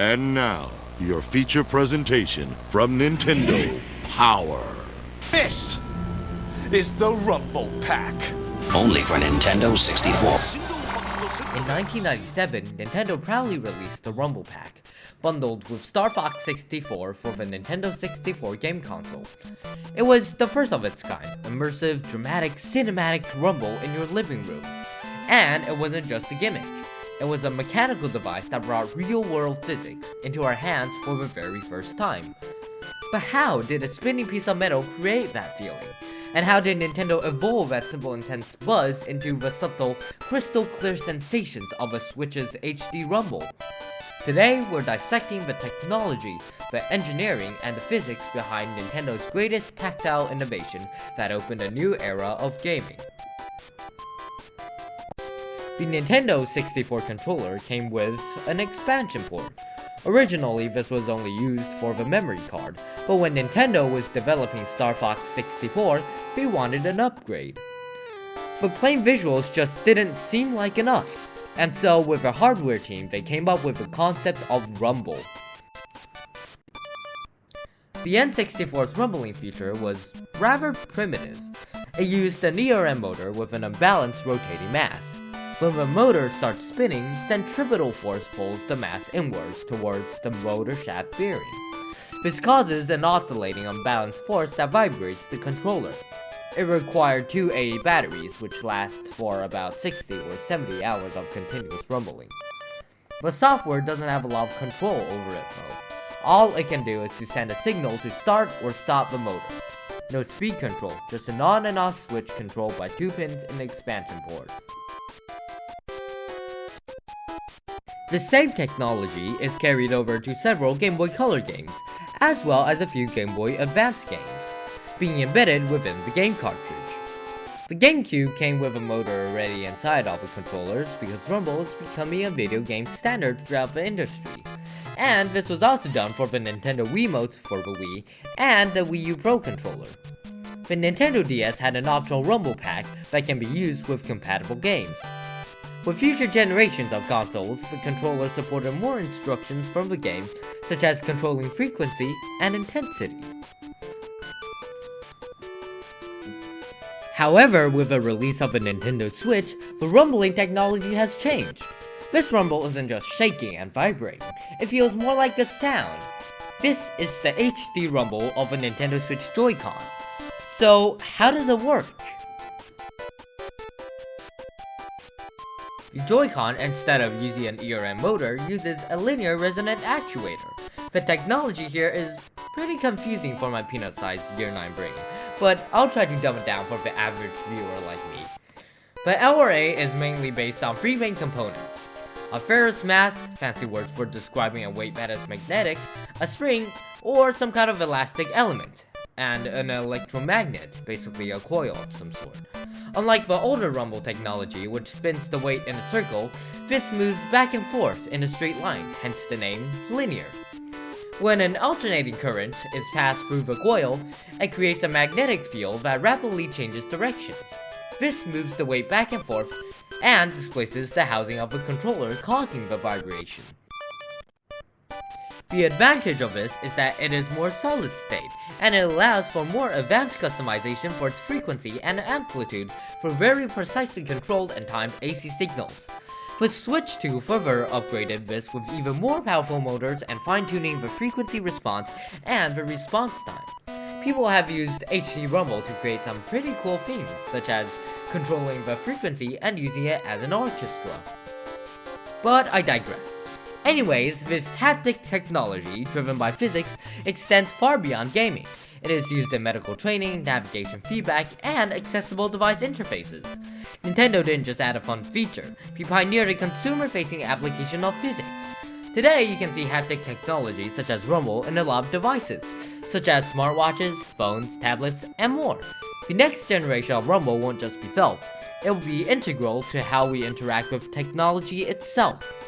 And now, your feature presentation from Nintendo Power. This is the Rumble Pak. Only for Nintendo 64. In 1997, Nintendo proudly released the Rumble Pak, bundled with Star Fox 64 for the Nintendo 64 game console. It was the first of its kind, immersive, dramatic, cinematic rumble in your living room. And it wasn't just a gimmick. It was a mechanical device that brought real-world physics into our hands for the very first time. But how did a spinning piece of metal create that feeling? And how did Nintendo evolve that simple intense buzz into the subtle, crystal clear sensations of a Switch's HD Rumble? Today, we're dissecting the technology, the engineering, and the physics behind Nintendo's greatest tactile innovation that opened a new era of gaming. The Nintendo 64 controller came with an expansion port. Originally, this was only used for the memory card, but when Nintendo was developing Star Fox 64, they wanted an upgrade. But plain visuals just didn't seem like enough, and so with the hardware team, they came up with the concept of Rumble. The N64's rumbling feature was rather primitive. It used an ERM motor with an unbalanced rotating mass. When the motor starts spinning, centripetal force pulls the mass inwards towards the motor shaft bearing. This causes an oscillating unbalanced force that vibrates the controller. It required 2 AA batteries, which last for about 60 or 70 hours of continuous rumbling. The software doesn't have a lot of control over it though. All it can do is to send a signal to start or stop the motor. No speed control, just an on and off switch controlled by 2 pins in the expansion port. The same technology is carried over to several Game Boy Color games, as well as a few Game Boy Advance games, being embedded within the game cartridge. The GameCube came with a motor already inside all the controllers because Rumble is becoming a video game standard throughout the industry, and this was also done for the Nintendo Wiimotes for the Wii and the Wii U Pro controller. The Nintendo DS had an optional Rumble Pak that can be used with compatible games. With future generations of consoles, the controller supported more instructions from the game, such as controlling frequency and intensity. However, with the release of the Nintendo Switch, the rumbling technology has changed. This rumble isn't just shaking and vibrating, it feels more like a sound. This is the HD rumble of a Nintendo Switch Joy-Con. So, how does it work? The Joy-Con, instead of using an ERM motor, uses a linear resonant actuator. The technology here is pretty confusing for my peanut-sized Year 9 brain, but I'll try to dumb it down for the average viewer like me. The LRA is mainly based on 3 main components: a ferrous mass, fancy words for describing a weight that is magnetic, a spring, or some kind of elastic element, and an electromagnet, basically a coil of some sort. Unlike the older rumble technology, which spins the weight in a circle, this moves back and forth in a straight line, hence the name linear. When an alternating current is passed through the coil, it creates a magnetic field that rapidly changes directions. This moves the weight back and forth and displaces the housing of the controller, causing the vibration. The advantage of this is that it is more solid state, and it allows for more advanced customization for its frequency and amplitude for very precisely controlled and timed AC signals. The Switch 2 further upgraded this with even more powerful motors and fine-tuning the frequency response and the response time. People have used HD Rumble to create some pretty cool things, such as controlling the frequency and using it as an orchestra. But I digress. Anyways, this haptic technology, driven by physics, extends far beyond gaming. It is used in medical training, navigation feedback, and accessible device interfaces. Nintendo didn't just add a fun feature, they pioneered a consumer-facing application of physics. Today, you can see haptic technology such as Rumble in a lot of devices, such as smartwatches, phones, tablets, and more. The next generation of Rumble won't just be felt, it will be integral to how we interact with technology itself.